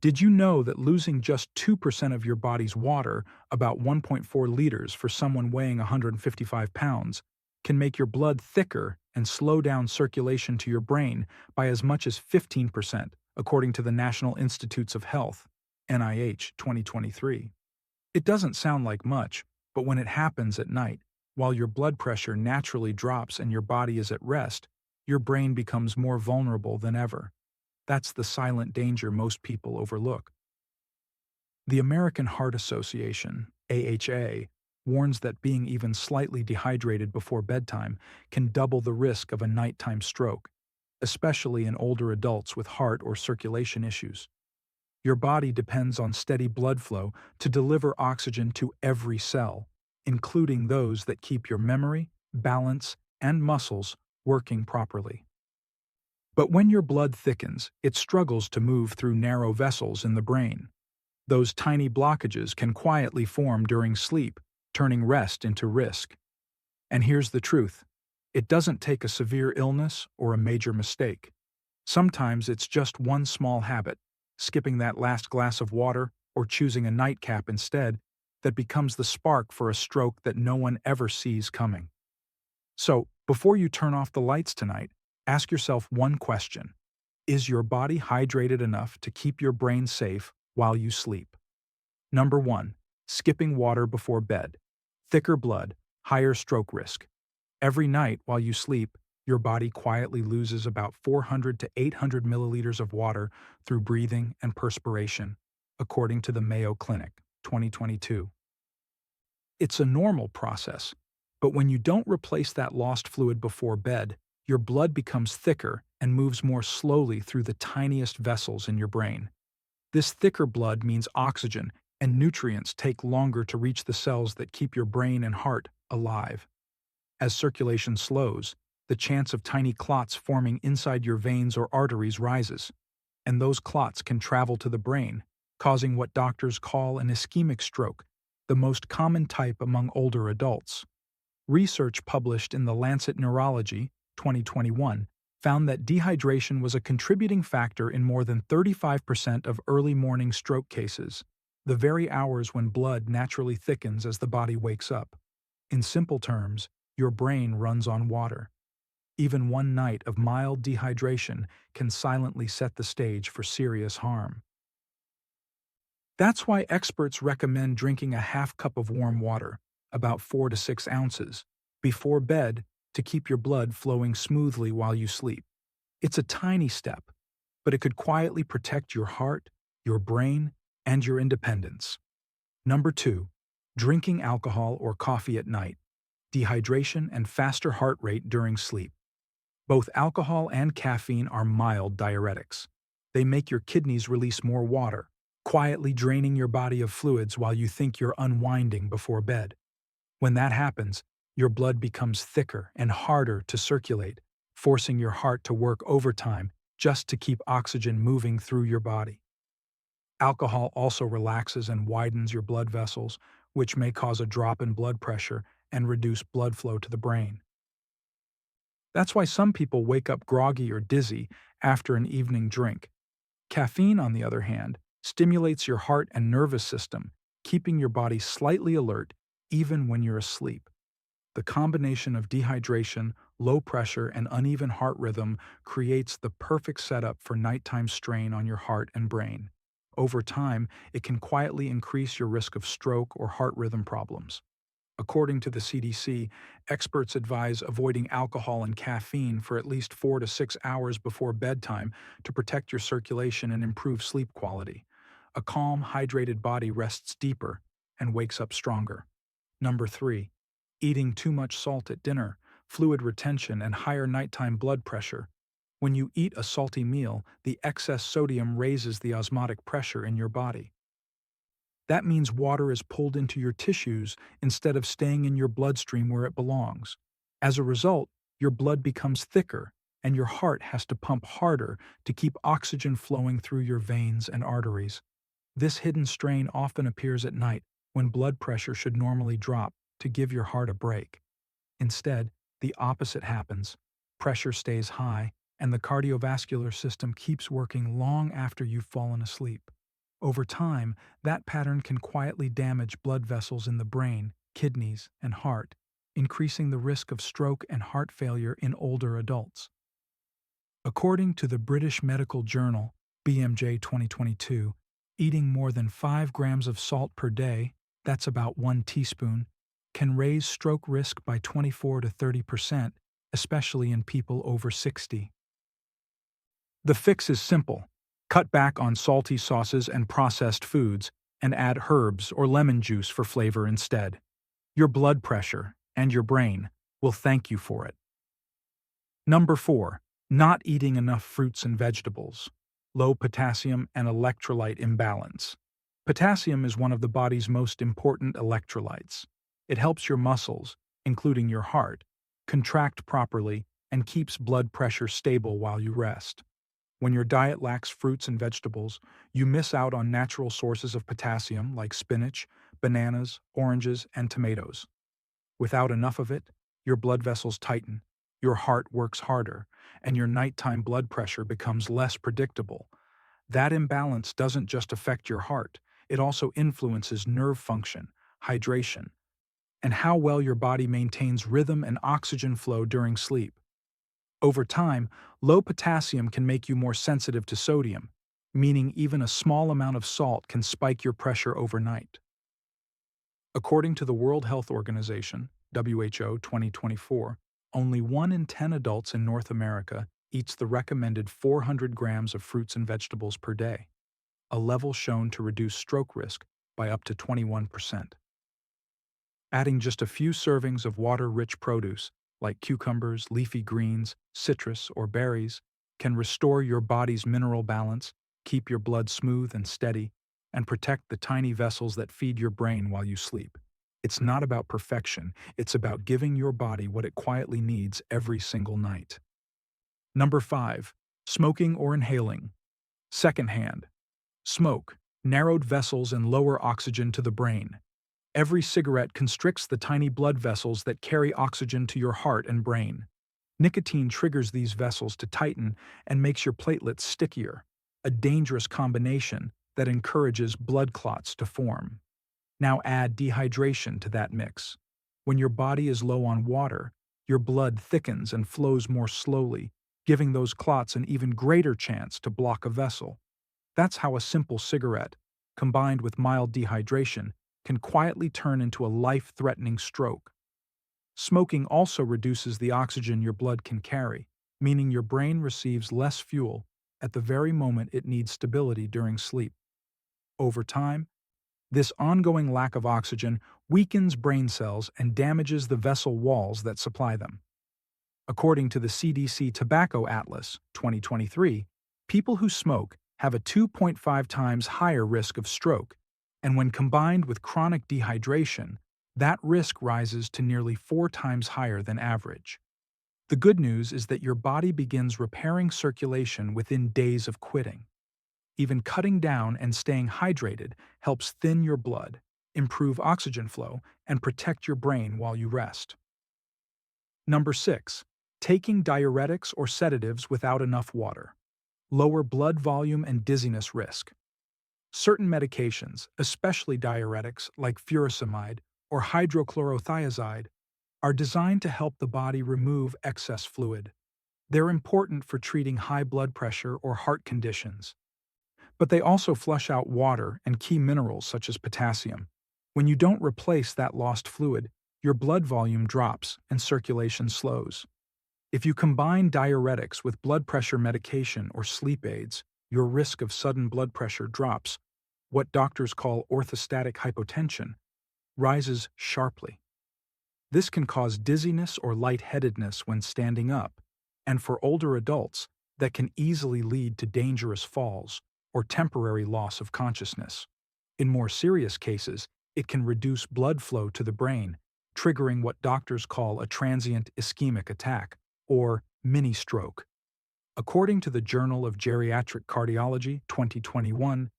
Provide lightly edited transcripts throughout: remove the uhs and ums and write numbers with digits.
Did you know that losing just 2% of your body's water, about 1.4 liters for someone weighing 155 pounds, can make your blood thicker and slow down circulation to your brain by as much as 15%, according to the National Institutes of Health, NIH 2023. It doesn't sound like much, but when it happens at night, while your blood pressure naturally drops and your body is at rest, your brain becomes more vulnerable than ever. That's the silent danger most people overlook. The American Heart Association, AHA, warns that being even slightly dehydrated before bedtime can double the risk of a nighttime stroke, especially in older adults with heart or circulation issues. Your body depends on steady blood flow to deliver oxygen to every cell, including those that keep your memory, balance, and muscles working properly. But when your blood thickens, it struggles to move through narrow vessels in the brain. Those tiny blockages can quietly form during sleep, turning rest into risk. And here's the truth: it doesn't take a severe illness or a major mistake. Sometimes it's just one small habit, skipping that last glass of water or choosing a nightcap instead, that becomes the spark for a stroke that no one ever sees coming. So, before you turn off the lights tonight, ask yourself one question: is your body hydrated enough to keep your brain safe while you sleep? Number 1. Skipping water before bed. Thicker blood, higher stroke risk. Every night while you sleep, your body quietly loses about 400 to 800 milliliters of water through breathing and perspiration, according to the Mayo Clinic, 2022. It's a normal process, but when you don't replace that lost fluid before bed, your blood becomes thicker and moves more slowly through the tiniest vessels in your brain. This thicker blood means oxygen and nutrients take longer to reach the cells that keep your brain and heart alive. As circulation slows, the chance of tiny clots forming inside your veins or arteries rises, and those clots can travel to the brain, causing what doctors call an ischemic stroke, the most common type among older adults. Research published in The Lancet Neurology, 2021, found that dehydration was a contributing factor in more than 35% of early morning stroke cases, the very hours when blood naturally thickens as the body wakes up. In simple terms, your brain runs on water. Even one night of mild dehydration can silently set the stage for serious harm. That's why experts recommend drinking a half cup of warm water, about 4 to 6 ounces, before bed to keep your blood flowing smoothly while you sleep. It's a tiny step, but it could quietly protect your heart, your brain, and your independence. Number 2. Drinking alcohol or coffee at night. Dehydration and faster heart rate during sleep. Both alcohol and caffeine are mild diuretics. They make your kidneys release more water, quietly draining your body of fluids while you think you're unwinding before bed. When that happens, your blood becomes thicker and harder to circulate, forcing your heart to work overtime just to keep oxygen moving through your body. Alcohol also relaxes and widens your blood vessels, which may cause a drop in blood pressure and reduce blood flow to the brain. That's why some people wake up groggy or dizzy after an evening drink. Caffeine, on the other hand, stimulates your heart and nervous system, keeping your body slightly alert even when you're asleep. The combination of dehydration, low pressure, and uneven heart rhythm creates the perfect setup for nighttime strain on your heart and brain. Over time, it can quietly increase your risk of stroke or heart rhythm problems. According to the CDC, experts advise avoiding alcohol and caffeine for at least 4 to 6 hours before bedtime to protect your circulation and improve sleep quality. A calm, hydrated body rests deeper and wakes up stronger. Number 3. Eating too much salt at dinner, fluid retention, and higher nighttime blood pressure. When you eat a salty meal, the excess sodium raises the osmotic pressure in your body. That means water is pulled into your tissues instead of staying in your bloodstream where it belongs. As a result, your blood becomes thicker, and your heart has to pump harder to keep oxygen flowing through your veins and arteries. This hidden strain often appears at night when blood pressure should normally drop to give your heart a break. Instead, the opposite happens. Pressure stays high, and the cardiovascular system keeps working long after you've fallen asleep. Over time, that pattern can quietly damage blood vessels in the brain, kidneys, and heart, increasing the risk of stroke and heart failure in older adults. According to the British Medical Journal, BMJ 2022, eating more than 5 grams of salt per day, that's about 1 teaspoon, can raise stroke risk by 24 to 30%, especially in people over 60. The fix is simple. Cut back on salty sauces and processed foods, and add herbs or lemon juice for flavor instead. Your blood pressure and your brain will thank you for it. Number 4. Not eating enough fruits and vegetables. Low potassium and electrolyte imbalance. Potassium is one of the body's most important electrolytes. It helps your muscles, including your heart, contract properly and keeps blood pressure stable while you rest. When your diet lacks fruits and vegetables, you miss out on natural sources of potassium like spinach, bananas, oranges, and tomatoes. Without enough of it, your blood vessels tighten, your heart works harder, and your nighttime blood pressure becomes less predictable. That imbalance doesn't just affect your heart, it also influences nerve function, hydration, and how well your body maintains rhythm and oxygen flow during sleep. Over time, low potassium can make you more sensitive to sodium, meaning even a small amount of salt can spike your pressure overnight. According to the World Health Organization, WHO 2024, only 1 in 10 adults in North America eats the recommended 400 grams of fruits and vegetables per day, a level shown to reduce stroke risk by up to 21%. Adding just a few servings of water-rich produce, like cucumbers, leafy greens, citrus, or berries, can restore your body's mineral balance, keep your blood smooth and steady, and protect the tiny vessels that feed your brain while you sleep. It's not about perfection, it's about giving your body what it quietly needs every single night. Number 5. Smoking or inhaling. Secondhand. Smoke, narrowed vessels and lower oxygen to the brain. Every cigarette constricts the tiny blood vessels that carry oxygen to your heart and brain. Nicotine triggers these vessels to tighten and makes your platelets stickier, a dangerous combination that encourages blood clots to form. Now add dehydration to that mix. When your body is low on water, your blood thickens and flows more slowly, giving those clots an even greater chance to block a vessel. That's how a simple cigarette, combined with mild dehydration, can quietly turn into a life-threatening stroke. Smoking also reduces the oxygen your blood can carry, meaning your brain receives less fuel at the very moment it needs stability during sleep. Over time, this ongoing lack of oxygen weakens brain cells and damages the vessel walls that supply them. According to the CDC Tobacco Atlas 2023, people who smoke have a 2.5 times higher risk of stroke, and when combined with chronic dehydration, that risk rises to nearly 4 times higher than average. The good news is that your body begins repairing circulation within days of quitting. Even cutting down and staying hydrated helps thin your blood, improve oxygen flow, and protect your brain while you rest. Number 6. Taking diuretics or sedatives without enough water. Lower blood volume and dizziness risk. Certain medications, especially diuretics like furosemide or hydrochlorothiazide, are designed to help the body remove excess fluid. They're important for treating high blood pressure or heart conditions. But they also flush out water and key minerals such as potassium. When you don't replace that lost fluid, your blood volume drops and circulation slows. If you combine diuretics with blood pressure medication or sleep aids, your risk of sudden blood pressure drops, what doctors call orthostatic hypotension, rises sharply. This can cause dizziness or lightheadedness when standing up, and for older adults, that can easily lead to dangerous falls or temporary loss of consciousness. In more serious cases, it can reduce blood flow to the brain, triggering what doctors call a transient ischemic attack, or mini-stroke. According to the Journal of Geriatric Cardiology 2021,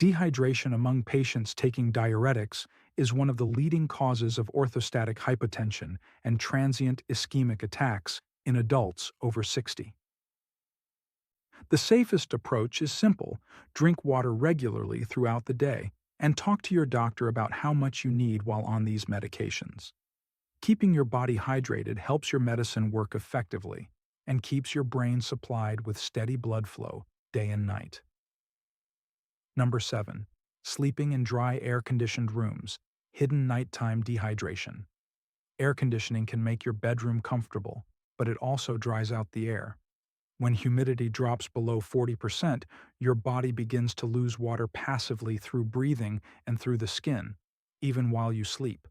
dehydration among patients taking diuretics is one of the leading causes of orthostatic hypotension and transient ischemic attacks in adults over 60. The safest approach is simple: drink water regularly throughout the day and talk to your doctor about how much you need while on these medications. Keeping your body hydrated helps your medicine work effectively and keeps your brain supplied with steady blood flow day and night. Number 7. Sleeping in dry air-conditioned rooms. Hidden nighttime dehydration. Air conditioning can make your bedroom comfortable, but it also dries out the air. When humidity drops below 40%, your body begins to lose water passively through breathing and through the skin, even while you sleep.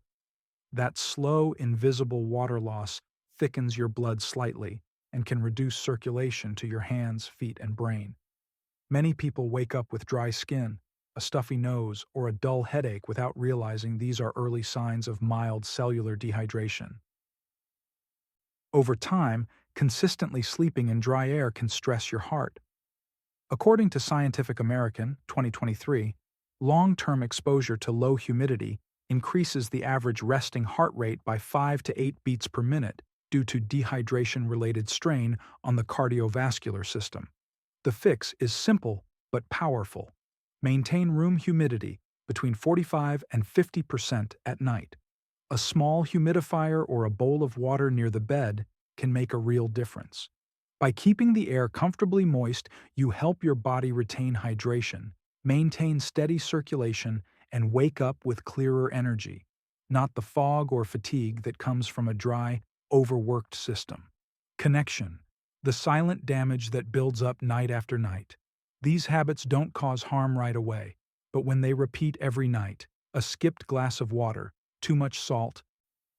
That slow, invisible water loss thickens your blood slightly and can reduce circulation to your hands, feet, and brain. Many people wake up with dry skin, a stuffy nose, or a dull headache without realizing these are early signs of mild cellular dehydration. Over time, consistently sleeping in dry air can stress your heart. According to Scientific American, 2023, long-term exposure to low humidity increases the average resting heart rate by 5 to 8 beats per minute due to dehydration-related strain on the cardiovascular system. The fix is simple but powerful. Maintain room humidity between 45 and 50% at night. A small humidifier or a bowl of water near the bed can make a real difference. By keeping the air comfortably moist, you help your body retain hydration, maintain steady circulation, and wake up with clearer energy, not the fog or fatigue that comes from a dry, overworked system. Connection. The silent damage that builds up night after night. These habits don't cause harm right away, but when they repeat every night, a skipped glass of water, too much salt,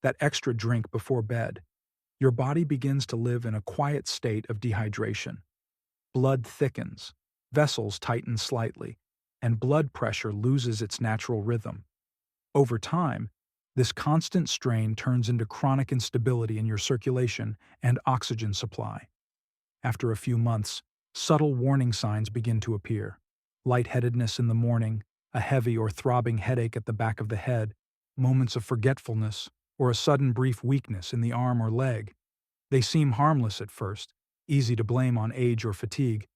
that extra drink before bed, your body begins to live in a quiet state of dehydration. Blood thickens, vessels tighten slightly, and blood pressure loses its natural rhythm. Over time, this constant strain turns into chronic instability in your circulation and oxygen supply. After a few months, subtle warning signs begin to appear. Lightheadedness in the morning, a heavy or throbbing headache at the back of the head, moments of forgetfulness, or a sudden brief weakness in the arm or leg. They seem harmless at first, easy to blame on age or fatigue,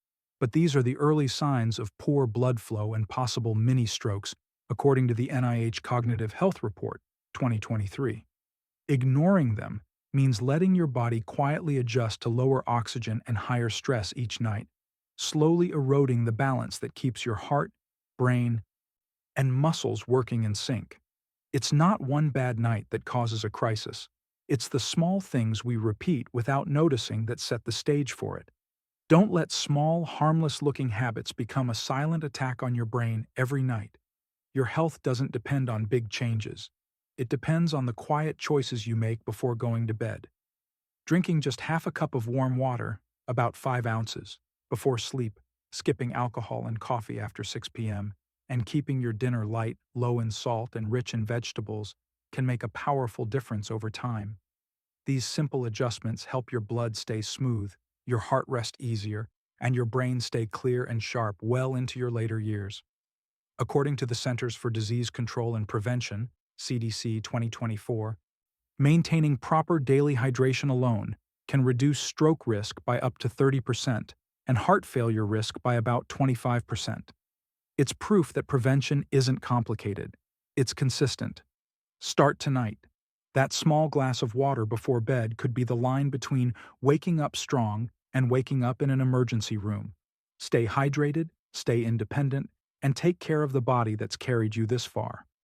but these are the early signs of poor blood flow and possible mini-strokes, according to the NIH Cognitive Health Report, 2023. Ignoring them means letting your body quietly adjust to lower oxygen and higher stress each night, slowly eroding the balance that keeps your heart, brain, and muscles working in sync. It's not one bad night that causes a crisis. It's the small things we repeat without noticing that set the stage for it. Don't let small, harmless-looking habits become a silent attack on your brain every night. Your health doesn't depend on big changes. It depends on the quiet choices you make before going to bed. Drinking just half a cup of warm water, about 5 ounces, before sleep, skipping alcohol and coffee after 6 p.m., and keeping your dinner light, low in salt, and rich in vegetables can make a powerful difference over time. These simple adjustments help your blood stay smooth, your heart rest easier, and your brain stay clear and sharp well into your later years. According to the Centers for Disease Control and Prevention, CDC 2024, maintaining proper daily hydration alone can reduce stroke risk by up to 30% and heart failure risk by about 25%. It's proof that prevention isn't complicated. It's consistent. Start tonight. That small glass of water before bed could be the line between waking up strong and waking up in an emergency room. Stay hydrated, stay independent, and take care of the body that's carried you this far.